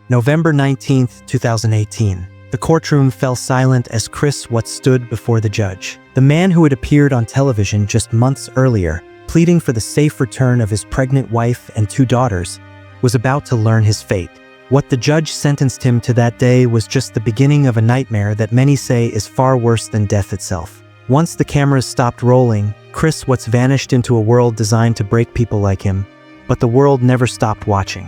November 19, 2018. The courtroom fell silent as Chris Watts stood before the judge. The man who had appeared on television just months earlier, pleading for the safe return of his pregnant wife and 2 daughters, was about to learn his fate. What the judge sentenced him to that day was just the beginning of a nightmare that many say is far worse than death itself. Once the cameras stopped rolling, Chris Watts vanished into a world designed to break people like him, but the world never stopped watching.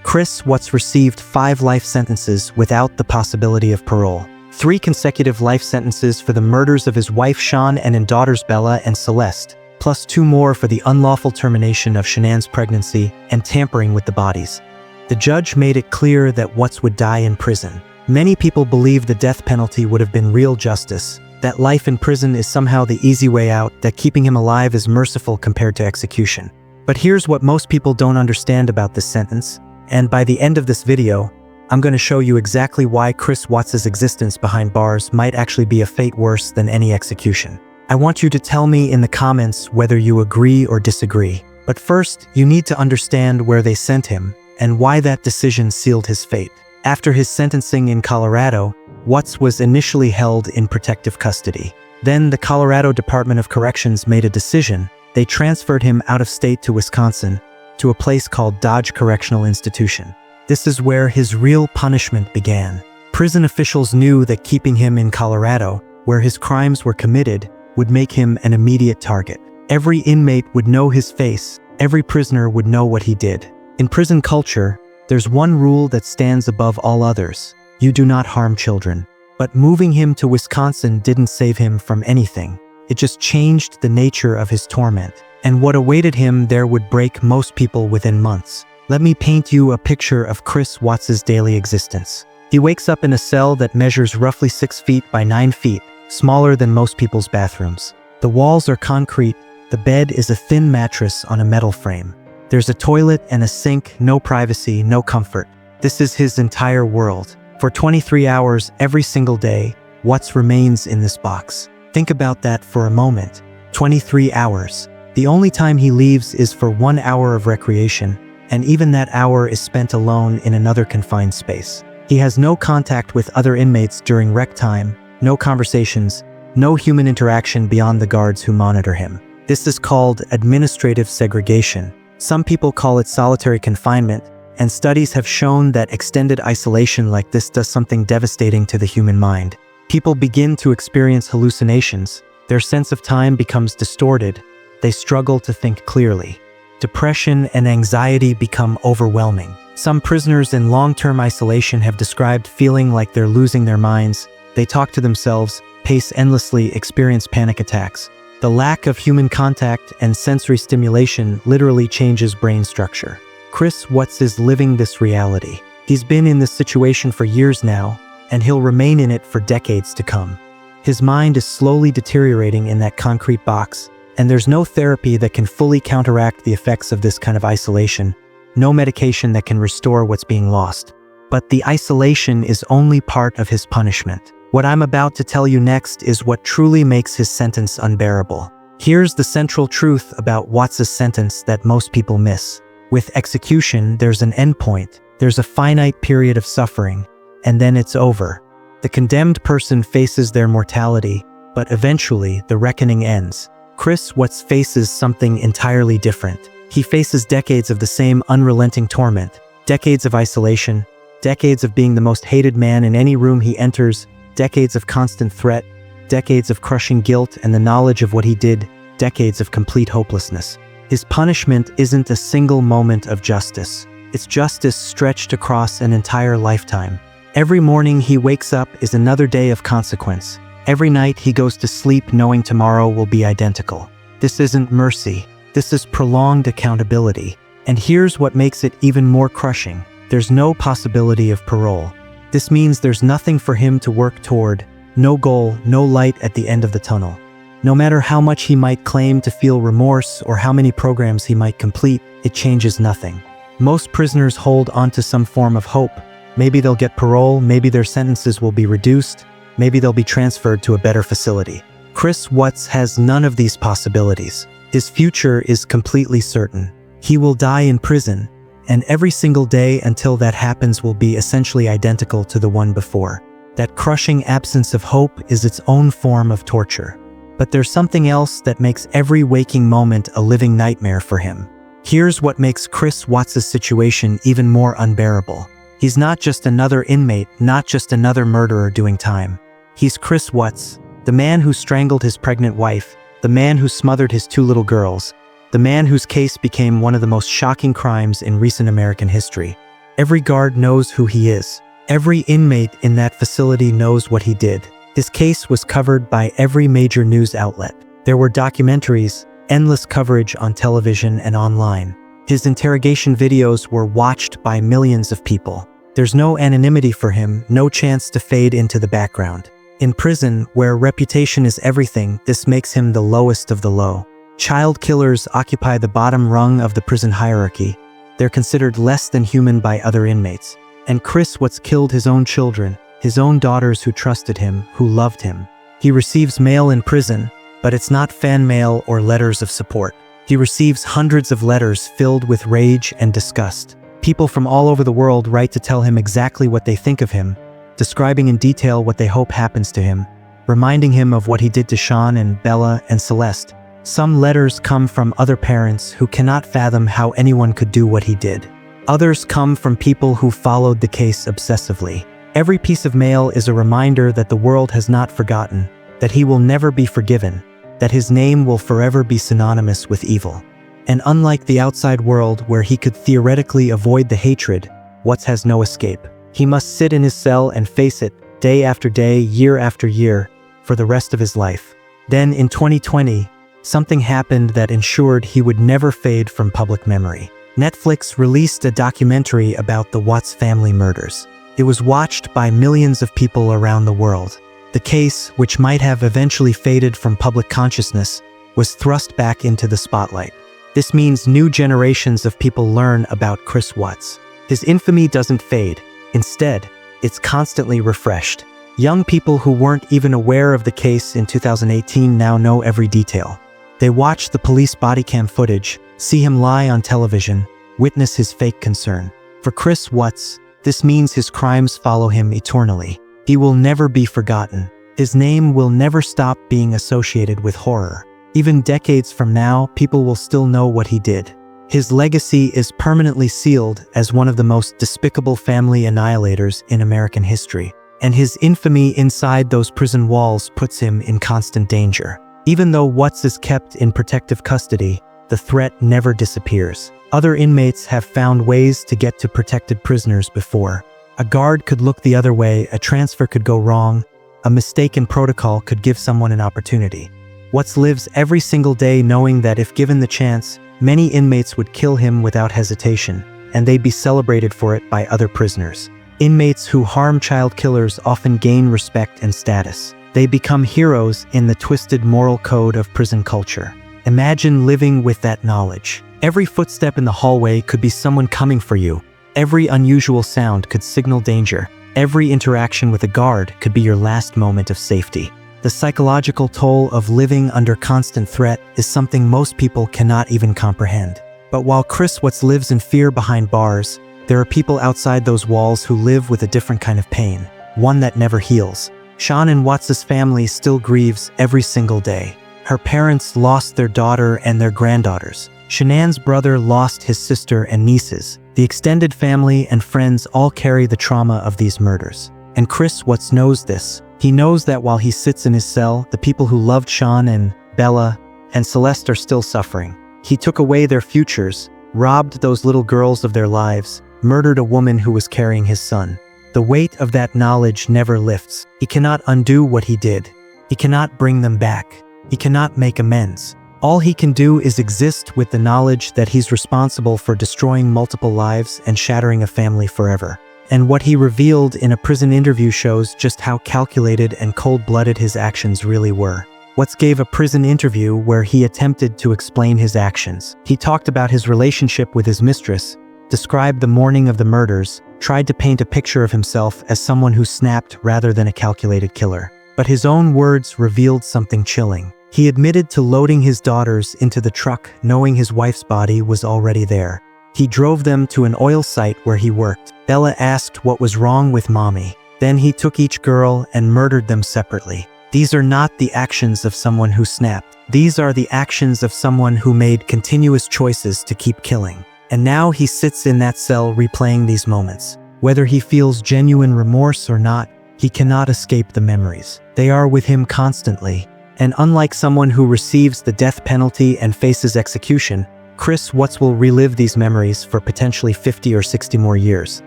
Chris Watts received 5 life sentences without the possibility of parole. 3 consecutive life sentences for the murders of his wife Shanann and daughters Bella and Celeste, plus 2 more for the unlawful termination of Shanann's pregnancy and tampering with the bodies. The judge made it clear that Watts would die in prison. Many people believe the death penalty would have been real justice, that life in prison is somehow the easy way out, that keeping him alive is merciful compared to execution. But here's what most people don't understand about this sentence, and by the end of this video, I'm going to show you exactly why Chris Watts' existence behind bars might actually be a fate worse than any execution. I want you to tell me in the comments whether you agree or disagree. But first, you need to understand where they sent him and why that decision sealed his fate. After his sentencing in Colorado, Watts was initially held in protective custody. Then the Colorado Department of Corrections made a decision. They transferred him out of state to Wisconsin, to a place called Dodge Correctional Institution. This is where his real punishment began. Prison officials knew that keeping him in Colorado, where his crimes were committed, would make him an immediate target. Every inmate would know his face, every prisoner would know what he did. In prison culture, there's one rule that stands above all others: you do not harm children. But moving him to Wisconsin didn't save him from anything. It just changed the nature of his torment. And what awaited him there would break most people within months. Let me paint you a picture of Chris Watts' daily existence. He wakes up in a cell that measures roughly 6 feet by 9 feet, smaller than most people's bathrooms. The walls are concrete, the bed is a thin mattress on a metal frame. There's a toilet and a sink, no privacy, no comfort. This is his entire world. For 23 hours every single day, Watts remains in this box. Think about that for a moment. 23 hours. The only time he leaves is for 1 hour of recreation, and even that hour is spent alone in another confined space. He has no contact with other inmates during rec time, no conversations, no human interaction beyond the guards who monitor him. This is called administrative segregation. Some people call it solitary confinement, and studies have shown that extended isolation like this does something devastating to the human mind. People begin to experience hallucinations, their sense of time becomes distorted, they struggle to think clearly. Depression and anxiety become overwhelming. Some prisoners in long-term isolation have described feeling like they're losing their minds. They talk to themselves, pace endlessly, experience panic attacks. The lack of human contact and sensory stimulation literally changes brain structure. Chris Watts is living this reality. He's been in this situation for years now, and he'll remain in it for decades to come. His mind is slowly deteriorating in that concrete box, and there's no therapy that can fully counteract the effects of this kind of isolation, no medication that can restore what's being lost. But the isolation is only part of his punishment. What I'm about to tell you next is what truly makes his sentence unbearable. Here's the central truth about Watts' sentence that most people miss. With execution, there's an endpoint. There's a finite period of suffering, and then it's over. The condemned person faces their mortality, but eventually the reckoning ends. Chris Watts faces something entirely different. He faces decades of the same unrelenting torment, decades of isolation, decades of being the most hated man in any room he enters, decades of constant threat, decades of crushing guilt and the knowledge of what he did, decades of complete hopelessness. His punishment isn't a single moment of justice. It's justice stretched across an entire lifetime. Every morning he wakes up is another day of consequence. Every night he goes to sleep knowing tomorrow will be identical. This isn't mercy. This is prolonged accountability. And here's what makes it even more crushing. There's no possibility of parole. This means there's nothing for him to work toward, no goal, no light at the end of the tunnel. No matter how much he might claim to feel remorse or how many programs he might complete, it changes nothing. Most prisoners hold onto some form of hope. Maybe they'll get parole, maybe their sentences will be reduced, maybe they'll be transferred to a better facility. Chris Watts has none of these possibilities. His future is completely certain. He will die in prison, and every single day until that happens will be essentially identical to the one before. That crushing absence of hope is its own form of torture. But there's something else that makes every waking moment a living nightmare for him. Here's what makes Chris Watts' situation even more unbearable. He's not just another inmate, not just another murderer doing time. He's Chris Watts, the man who strangled his pregnant wife, the man who smothered his 2 little girls, the man whose case became one of the most shocking crimes in recent American history. Every guard knows who he is. Every inmate in that facility knows what he did. His case was covered by every major news outlet. There were documentaries, endless coverage on television and online. His interrogation videos were watched by millions of people. There's no anonymity for him, no chance to fade into the background. In prison, where reputation is everything, this makes him the lowest of the low. Child killers occupy the bottom rung of the prison hierarchy. They're considered less than human by other inmates. And Chris Watts killed his own children, his own daughters who trusted him, who loved him. He receives mail in prison, but it's not fan mail or letters of support. He receives hundreds of letters filled with rage and disgust. People from all over the world write to tell him exactly what they think of him, describing in detail what they hope happens to him, reminding him of what he did to Shanann and Bella and Celeste. Some letters come from other parents who cannot fathom how anyone could do what he did. Others come from people who followed the case obsessively. Every piece of mail is a reminder that the world has not forgotten, that he will never be forgiven, that his name will forever be synonymous with evil. And unlike the outside world where he could theoretically avoid the hatred, Watts has no escape. He must sit in his cell and face it, day after day, year after year, for the rest of his life. Then in 2020, something happened that ensured he would never fade from public memory. Netflix released a documentary about the Watts family murders. It was watched by millions of people around the world. The case, which might have eventually faded from public consciousness, was thrust back into the spotlight. This means new generations of people learn about Chris Watts. His infamy doesn't fade. Instead, it's constantly refreshed. Young people who weren't even aware of the case in 2018 now know every detail. They watch the police body cam footage, see him lie on television, witness his fake concern. For Chris Watts, this means his crimes follow him eternally. He will never be forgotten. His name will never stop being associated with horror. Even decades from now, people will still know what he did. His legacy is permanently sealed as one of the most despicable family annihilators in American history. And his infamy inside those prison walls puts him in constant danger. Even though Watts is kept in protective custody, the threat never disappears. Other inmates have found ways to get to protected prisoners before. A guard could look the other way, a transfer could go wrong, a mistake in protocol could give someone an opportunity. Watts lives every single day knowing that if given the chance, many inmates would kill him without hesitation, and they'd be celebrated for it by other prisoners. Inmates who harm child killers often gain respect and status. They become heroes in the twisted moral code of prison culture. Imagine living with that knowledge. Every footstep in the hallway could be someone coming for you. Every unusual sound could signal danger. Every interaction with a guard could be your last moment of safety. The psychological toll of living under constant threat is something most people cannot even comprehend. But while Chris Watts lives in fear behind bars, there are people outside those walls who live with a different kind of pain, one that never heals. Shanann Watts' family still grieves every single day. Her parents lost their daughter and their granddaughters. Shanann's brother lost his sister and nieces. The extended family and friends all carry the trauma of these murders. And Chris Watts knows this. He knows that while he sits in his cell, the people who loved Shanann and Bella and Celeste are still suffering. He took away their futures, robbed those little girls of their lives, murdered a woman who was carrying his son. The weight of that knowledge never lifts. He cannot undo what he did. He cannot bring them back. He cannot make amends. All he can do is exist with the knowledge that he's responsible for destroying multiple lives and shattering a family forever. And what he revealed in a prison interview shows just how calculated and cold-blooded his actions really were. Watts gave a prison interview where he attempted to explain his actions. He talked about his relationship with his mistress, described the morning of the murders, tried to paint a picture of himself as someone who snapped rather than a calculated killer. But his own words revealed something chilling. He admitted to loading his daughters into the truck knowing his wife's body was already there. He drove them to an oil site where he worked. Bella asked what was wrong with mommy. Then he took each girl and murdered them separately. These are not the actions of someone who snapped. These are the actions of someone who made continuous choices to keep killing. And now he sits in that cell replaying these moments. Whether he feels genuine remorse or not, he cannot escape the memories. They are with him constantly. And unlike someone who receives the death penalty and faces execution, Chris Watts will relive these memories for potentially 50 or 60 more years.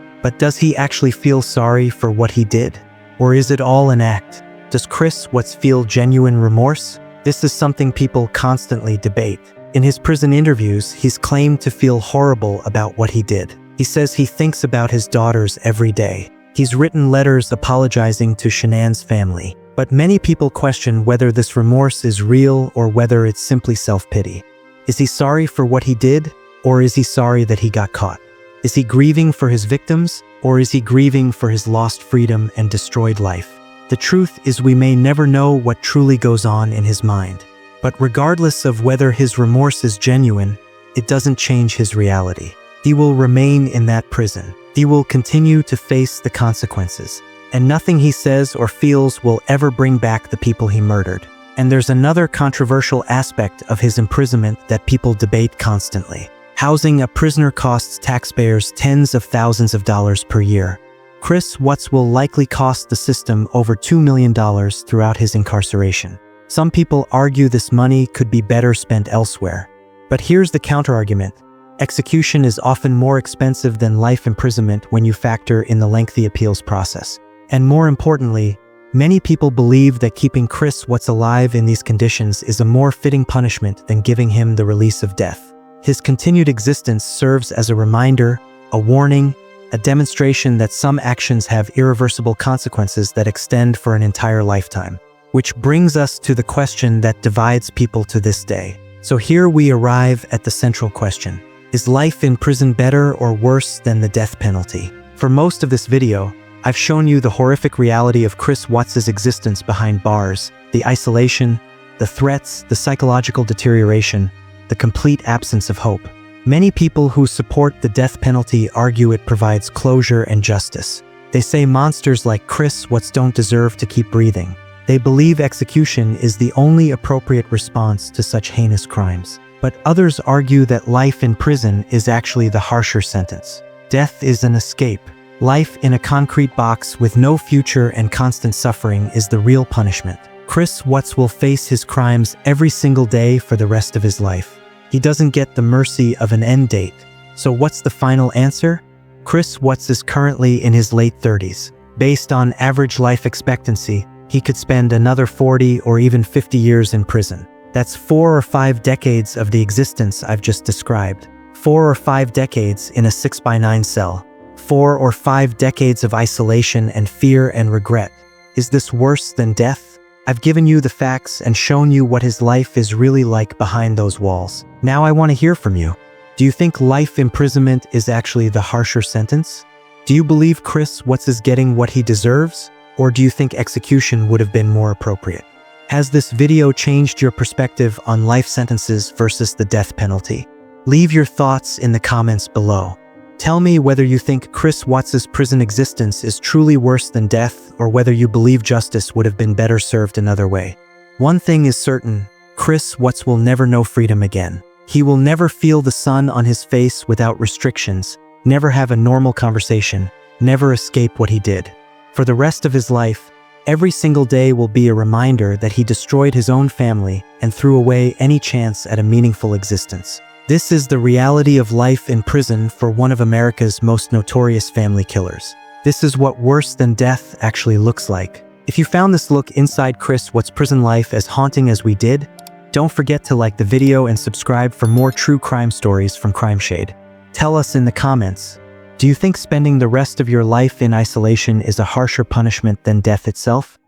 But does he actually feel sorry for what he did? Or is it all an act? Does Chris Watts feel genuine remorse? This is something people constantly debate. In his prison interviews, he's claimed to feel horrible about what he did. He says he thinks about his daughters every day. He's written letters apologizing to Shanann's family. But many people question whether this remorse is real or whether it's simply self-pity. Is he sorry for what he did, or is he sorry that he got caught? Is he grieving for his victims, or is he grieving for his lost freedom and destroyed life? The truth is we may never know what truly goes on in his mind. But regardless of whether his remorse is genuine, it doesn't change his reality. He will remain in that prison. He will continue to face the consequences. And nothing he says or feels will ever bring back the people he murdered. And there's another controversial aspect of his imprisonment that people debate constantly. Housing a prisoner costs taxpayers tens of thousands of dollars per year. Chris Watts will likely cost the system over $2 million throughout his incarceration. Some people argue this money could be better spent elsewhere. But here's the counterargument. Execution is often more expensive than life imprisonment when you factor in the lengthy appeals process. And more importantly, many people believe that keeping Chris Watts alive in these conditions is a more fitting punishment than giving him the release of death. His continued existence serves as a reminder, a warning, a demonstration that some actions have irreversible consequences that extend for an entire lifetime. Which brings us to the question that divides people to this day. So here we arrive at the central question. Is life in prison better or worse than the death penalty? For most of this video, I've shown you the horrific reality of Chris Watts' existence behind bars, the isolation, the threats, the psychological deterioration, the complete absence of hope. Many people who support the death penalty argue it provides closure and justice. They say monsters like Chris Watts don't deserve to keep breathing. They believe execution is the only appropriate response to such heinous crimes. But others argue that life in prison is actually the harsher sentence. Death is an escape. Life in a concrete box with no future and constant suffering is the real punishment. Chris Watts will face his crimes every single day for the rest of his life. He doesn't get the mercy of an end date. So what's the final answer? Chris Watts is currently in his late 30s. Based on average life expectancy, he could spend another 40 or even 50 years in prison. That's 4 or 5 decades of the existence I've just described. 4 or 5 decades in a 6x9 cell. 4 or 5 decades of isolation and fear and regret. Is this worse than death? I've given you the facts and shown you what his life is really like behind those walls. Now I want to hear from you. Do you think life imprisonment is actually the harsher sentence? Do you believe Chris Watts is getting what he deserves? Or do you think execution would have been more appropriate? Has this video changed your perspective on life sentences versus the death penalty? Leave your thoughts in the comments below. Tell me whether you think Chris Watts' prison existence is truly worse than death, or whether you believe justice would have been better served another way. One thing is certain, Chris Watts will never know freedom again. He will never feel the sun on his face without restrictions, never have a normal conversation, never escape what he did. For the rest of his life, every single day will be a reminder that he destroyed his own family and threw away any chance at a meaningful existence. This is the reality of life in prison for one of America's most notorious family killers. This is what worse than death actually looks like. If you found this look inside Chris Watts' prison life as haunting as we did, don't forget to like the video and subscribe for more true crime stories from Crime Shade. Tell us in the comments, do you think spending the rest of your life in isolation is a harsher punishment than death itself?